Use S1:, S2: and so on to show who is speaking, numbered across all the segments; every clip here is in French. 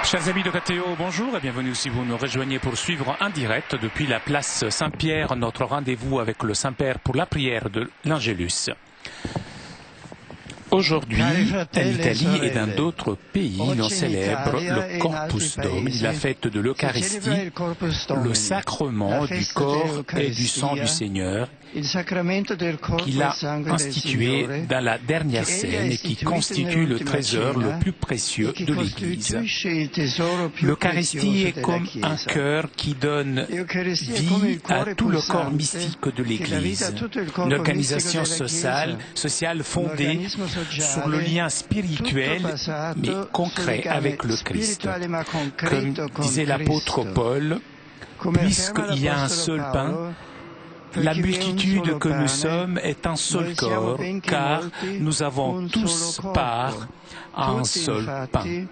S1: Chers amis de KTO, bonjour et bienvenue si vous nous rejoignez pour suivre en direct depuis la place Saint-Pierre notre rendez-vous avec le Saint-Père pour la prière de l'Angélus. Aujourd'hui, en Italie et dans d'autres pays, l'on célèbre le Corpus Domini, la fête de l'Eucharistie, le sacrement du corps et du sang du Seigneur, qu'il a institué dans la dernière scène et qui constitue le trésor le plus précieux de l'Église. L'Eucharistie est comme un cœur qui donne vie à tout le corps mystique de l'Église, une organisation sociale fondée sur le lien spirituel mais concret avec le Christ. Comme disait l'apôtre Paul, puisqu'il y a un seul pain, la multitude que nous sommes est un seul corps, car nous avons tous part à un seul pain.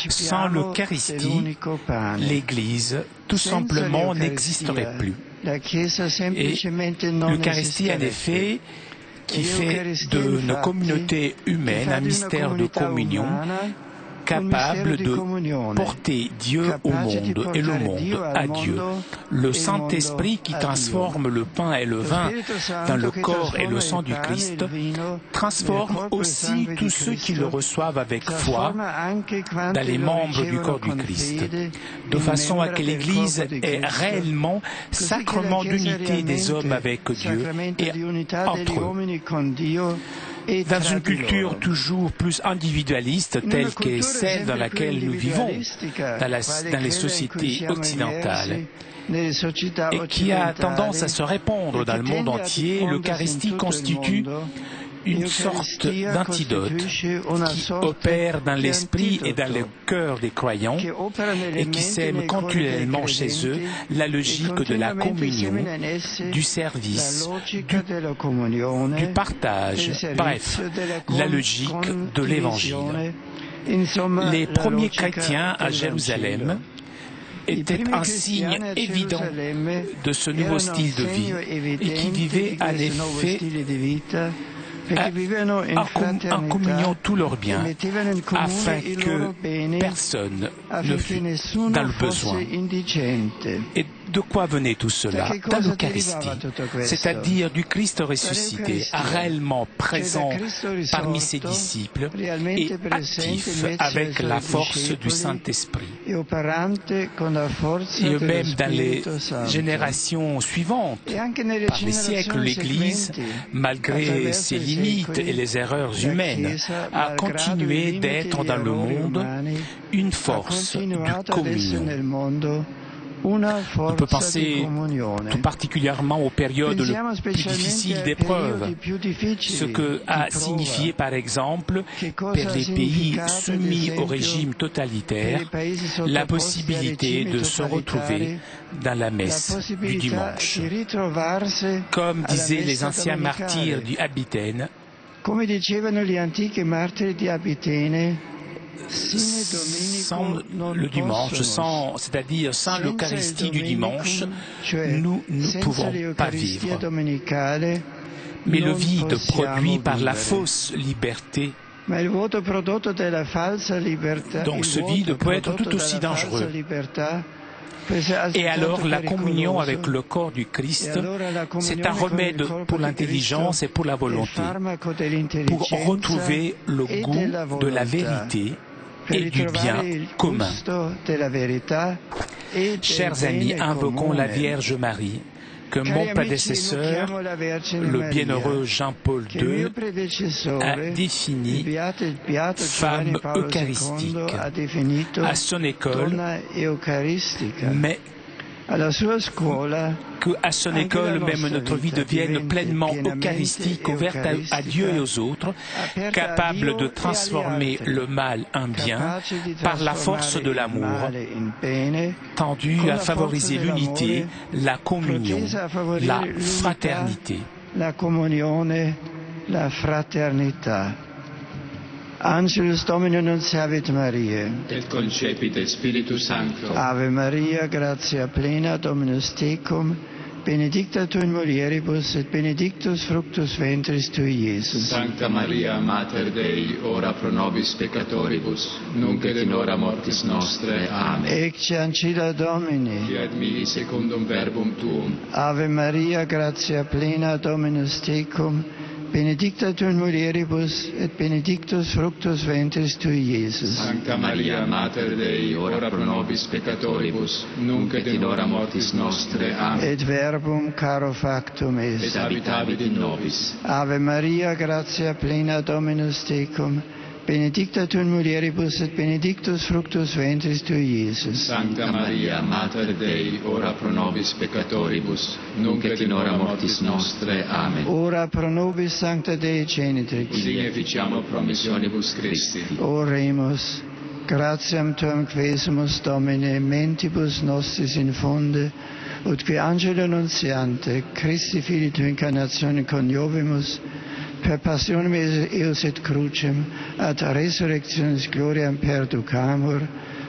S1: Sans l'Eucharistie, l'Église, tout simplement, n'existerait plus. Et l'Eucharistie, en effet, qui fait de nos communautés humaines un mystère de communion, capable de porter Dieu au monde et le monde à Dieu. Le Saint-Esprit qui transforme le pain et le vin dans le corps et le sang du Christ transforme aussi tous ceux qui le reçoivent avec foi dans les membres du corps du Christ, de façon à que l'Église est réellement sacrement d'unité des hommes avec Dieu et entre eux. Dans une culture toujours plus individualiste telle que celle dans laquelle nous vivons, dans les sociétés occidentales, et qui a tendance à se répandre dans le monde entier, l'Eucharistie constitue une sorte d'antidote qui opère dans l'esprit et dans le cœur des croyants et qui sème continuellement chez eux la logique de la communion, du service, du partage, bref, la logique de l'Évangile. Les premiers chrétiens à Jérusalem était un signe évident de ce nouveau style de vie et qui vivait en effet en communion tous leurs biens, afin que personne ne fût dans le besoin. Et de quoi venait tout cela? Dans l'Eucharistie, c'est-à-dire du Christ ressuscité, réellement présent parmi ses disciples et actif avec la force du Saint-Esprit. Et même dans les générations suivantes, par les siècles, l'Église, malgré ses limites et les erreurs humaines, a continué d'être dans le monde une force de communion. On peut penser tout particulièrement aux périodes les plus difficiles d'épreuve, ce que a signifié par exemple pour les pays soumis au régime totalitaire la possibilité de se retrouver dans la messe du dimanche. Comme disaient les anciens martyrs du Abitène, sans le dimanche, c'est-à-dire sans l'Eucharistie du dimanche, nous ne pouvons pas vivre. Mais le vide produit par la fausse liberté, donc ce vide peut être tout aussi dangereux. Et alors la communion avec le corps du Christ, c'est un remède pour l'intelligence et pour la volonté, pour retrouver le goût de la vérité et du bien commun. Chers amis, invoquons la Vierge Marie, que mon prédécesseur, le bienheureux Jean-Paul II, a défini femme eucharistique à son école, mais qu'à son école, même notre vie devienne pleinement eucharistique, ouverte à Dieu et aux autres, capable de transformer le mal en bien par la force de l'amour, tendu à favoriser l'unité, la communion, la fraternité.
S2: Angelus Domini nunciavit Mariae.
S3: Et concepit Spiritus Sancto.
S2: Ave Maria, gratia plena, Dominus tecum, benedicta tu in mulieribus, et benedictus fructus ventris tui, Iesus.
S3: Sancta Maria, Mater Dei, ora pro nobis peccatoribus, nunc et in hora mortis nostre. Amen.
S2: Ecce ancilla Domini.
S3: Fiat mihi secundum verbum tuum.
S2: Ave Maria, gratia plena, Dominus tecum, benedicta tu in mulieribus, et benedictus fructus ventris tui, Iesus.
S3: Sancta Maria, Mater Dei, ora pro nobis peccatoribus, nunc et in hora mortis nostre. Amen.
S2: Et verbum caro factum
S3: Et
S2: est.
S3: habitavit in nobis.
S2: Ave Maria, gratia plena, Dominus tecum, benedicta tu in mulieribus, et benedictus fructus ventris tui, Iesus.
S3: Sancta Maria, Mater Dei, ora pro nobis peccatoribus, nunc et in hora mortis nostre. Amen.
S2: Ora pro nobis Sancta Dei Genitrix.
S3: Udine ficiamo promissionibus Christi.
S2: Oremus, gratiam tuam quesumus Domine, mentibus nostris infunde, ut qui angelo nuntiante, Christi Filii tu incarnatione coniovimus, per passionem eos et crucem, ad resurrectionis gloriam perducamur,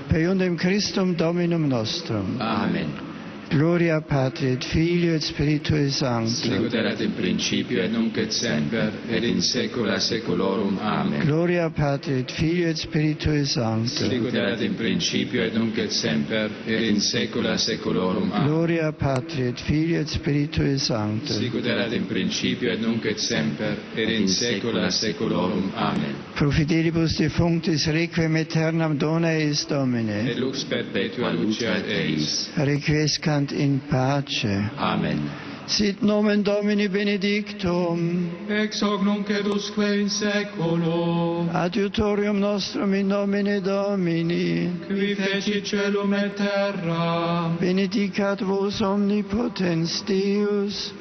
S2: per iundem Christum Dominum nostrum.
S3: Amen.
S2: Gloria Patri et Filio et Spiritui Sancto.
S3: Sicut erat in principio et nunc et semper et in saecula saeculorum. Amen.
S2: Gloria Patri et Filio et Spiritui Sancto.
S3: Sicut erat in principio et nunc et semper et in saecula saeculorum. Amen.
S2: Gloria Patri et Filio et Spiritui Sancto.
S3: Sicut erat in principio et nunc et semper et in saecula saeculorum. Amen.
S2: Pro fidelibus defunctis requiem aeternam dona eis Domine.
S3: Et lux perpetua luceat eis.
S2: Requiescant in pace.
S3: Amen.
S2: Sit nomen Domini benedictum.
S3: Ex hoc nunc edusque in saeculo.
S2: Adiutorium nostrum in nomine Domini.
S3: Qui fecit celum et terra.
S2: Benedicat vos omnipotens Deus,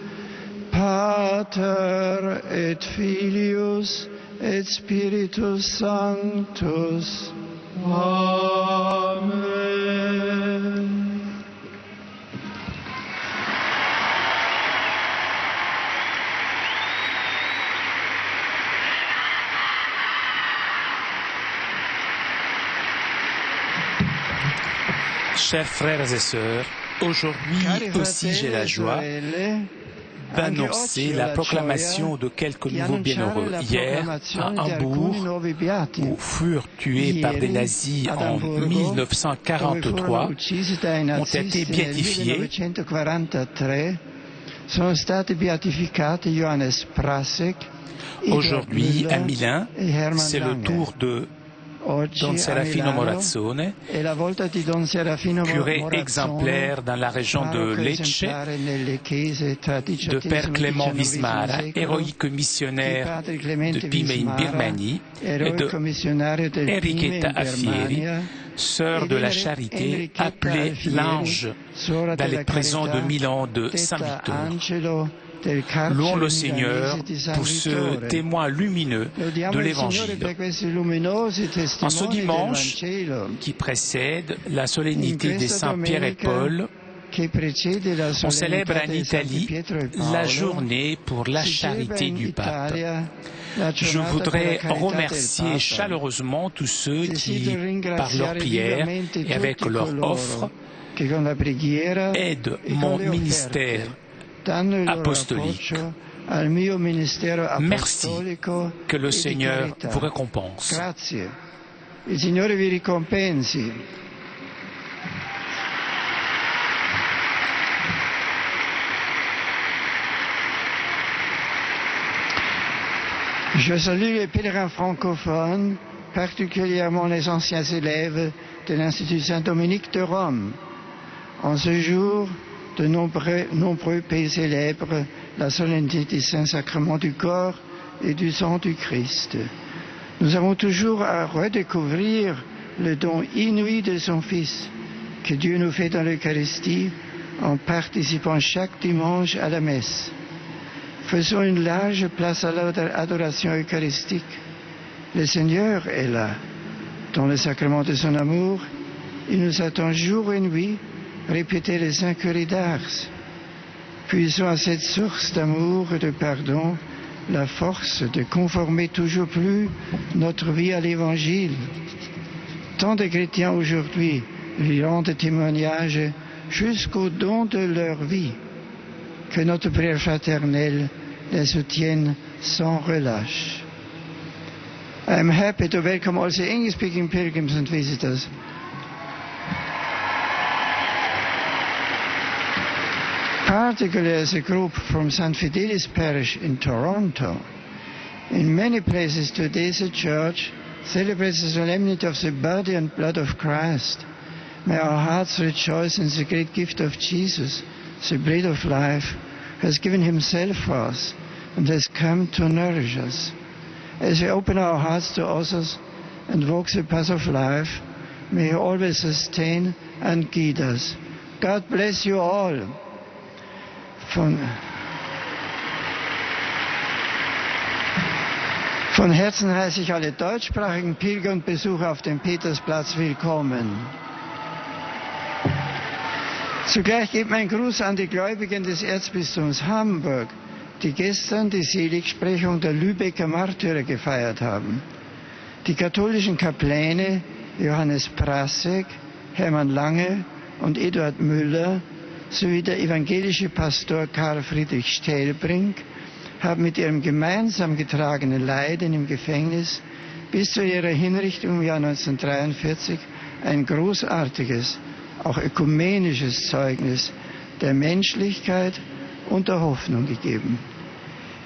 S2: Pater et Filius et Spiritus Sanctus.
S3: Amen.
S1: Chers frères et sœurs, aujourd'hui aussi j'ai la joie d'annoncer la proclamation de quelques nouveaux bienheureux. Hier, à Hambourg, où furent tués par des nazis en 1943, ont été béatifiés. Aujourd'hui, à Milan, c'est le tour de Don Serafino Morazzone, curé exemplaire dans la région de Lecce, de Père Clément Vismara, héroïque missionnaire de Pime in Birmanie, et de Enriqueta Affieri, sœur de la charité, appelée l'ange dans les prisons de Milan de Saint-Victor. Louons le Seigneur pour ce témoin lumineux de l'Évangile. En ce dimanche qui précède la solennité des Saints Pierre et Paul, on célèbre en Italie la journée pour la charité du pape. Je voudrais remercier chaleureusement tous ceux qui, par leur prière et avec leur offre, aident mon ministère apostolique. Merci, que le Seigneur vous récompense.
S2: Il Signore vi ricompensi. Je salue les pèlerins francophones, particulièrement les anciens élèves de l'Institut Saint-Dominique de Rome. En ce jour, de nombreux pays célèbrent la solennité des saints sacrements du corps et du sang du Christ. Nous avons toujours à redécouvrir le don inouï de son Fils que Dieu nous fait dans l'Eucharistie en participant chaque dimanche à la messe. Faisons une large place à l'adoration eucharistique. Le Seigneur est là. Dans le sacrement de son amour, il nous attend jour et nuit. Répétez les 5 curés d'Ars. Puisons à cette source d'amour et de pardon la force de conformer toujours plus notre vie à l'Évangile. Tant de chrétiens aujourd'hui lui rendent témoignage jusqu'au don de leur vie. que notre prière fraternelle les soutienne sans relâche. I am happy to welcome also English-speaking pilgrims and visitors. Particularly as a group from St. Fidelis Parish in Toronto. In many places today the Church celebrates the solemnity of the body and blood of Christ. May our hearts rejoice in the great gift of Jesus, the bread of life, who has given himself for us and has come to nourish us. As we open our hearts to others and walk the path of life, may he always sustain and guide us. God bless you all. Von Herzen heiße ich alle deutschsprachigen Pilger und Besucher auf dem Petersplatz willkommen. Zugleich geht mein Gruß an die Gläubigen des Erzbistums Hamburg, die gestern die Seligsprechung der Lübecker Märtyrer gefeiert haben. Die katholischen Kapläne Johannes Prasek, Hermann Lange und Eduard Müller sowie der evangelische Pastor Karl Friedrich Stellbrink haben mit ihrem gemeinsam getragenen Leiden im Gefängnis bis zu ihrer Hinrichtung im Jahr 1943 ein großartiges, auch ökumenisches Zeugnis der Menschlichkeit und der Hoffnung gegeben.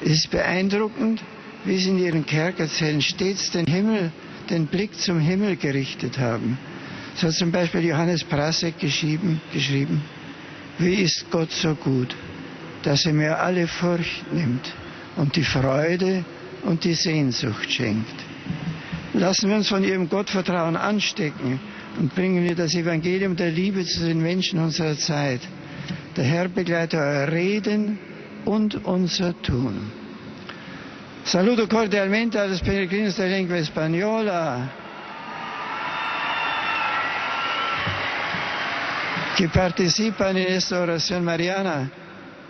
S2: Es ist beeindruckend, wie sie in ihren Kerkerzellen stets den Blick zum Himmel gerichtet haben. So hat zum Beispiel Johannes Prasek geschrieben, wie ist Gott so gut, dass er mir alle Furcht nimmt und die Freude und die Sehnsucht schenkt. Lassen wir uns von ihrem Gottvertrauen anstecken und bringen wir das Evangelium der Liebe zu den Menschen unserer Zeit. Der Herr begleite euer Reden und unser Tun. Saluto cordialmente a los peregrinos de lengua española que participan en esta oración mariana,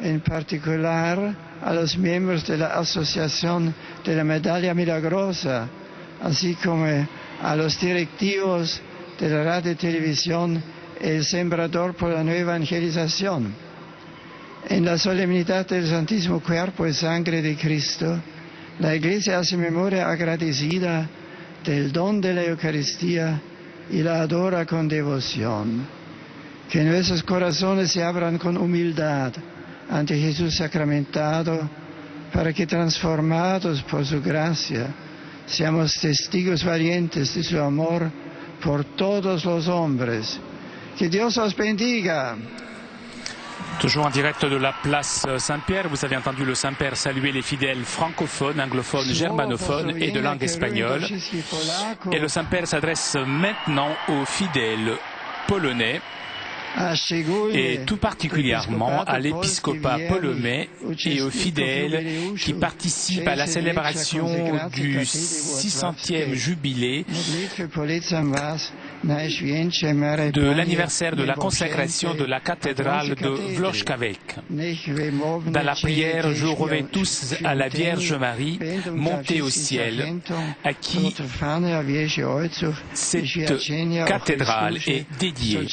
S2: en particular a los miembros de la Asociación de la Medalla Milagrosa, así como a los directivos de la radio y televisión El Sembrador por la Nueva Evangelización. En la solemnidad del Santísimo Cuerpo y Sangre de Cristo, la Iglesia hace memoria agradecida del don de la Eucaristía y la adora con devoción. Que nuestros corazones se abran con humildad ante Jesús sacramentado, para que transformados por su gracia, seamos testigos valientes de su amor por todos los hombres. Que Dios os bendiga.
S1: Toujours en direct de la place Saint-Pierre, vous avez entendu le Saint-Père saluer les fidèles francophones, anglophones, germanophones et de langue espagnole. Et le Saint-Père s'adresse maintenant aux fidèles polonais, et tout particulièrement à l'épiscopat polonais et aux fidèles qui participent à la célébration du 600e jubilé de l'anniversaire de la consécration de la cathédrale de Włocławek. Dans la prière, je revais tous à la Vierge Marie montée au ciel, à qui cette cathédrale est dédiée.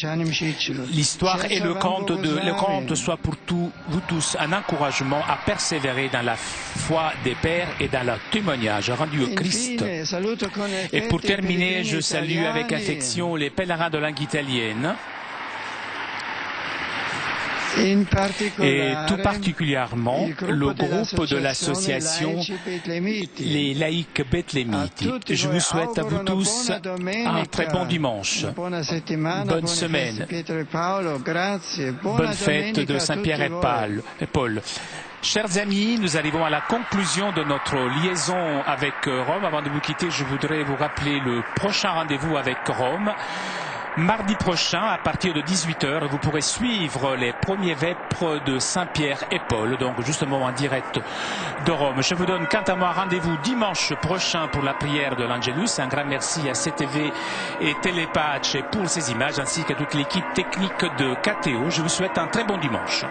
S1: L'histoire et le conte soit pour vous tous un encouragement à persévérer dans la foi des pères et dans le témoignage rendu au Christ. Et pour terminer, je salue avec affection les pèlerins de langue italienne. Et tout particulièrement le groupe de l'association Les Laïcs Bethlémites. Je vous souhaite à vous tous un très bon dimanche, bonne semaine, bonne fête de Saint-Pierre et Paul. Chers amis, nous arrivons à la conclusion de notre liaison avec Rome. Avant de vous quitter, je voudrais vous rappeler le prochain rendez-vous avec Rome. Mardi prochain, à partir de 18h, vous pourrez suivre les premiers vêpres de Saint-Pierre et Paul, donc justement en direct de Rome. Je vous donne quant à moi rendez-vous dimanche prochain pour la prière de l'Angelus. Un grand merci à CTV et Télépace pour ces images, ainsi qu'à toute l'équipe technique de KTO. Je vous souhaite un très bon dimanche.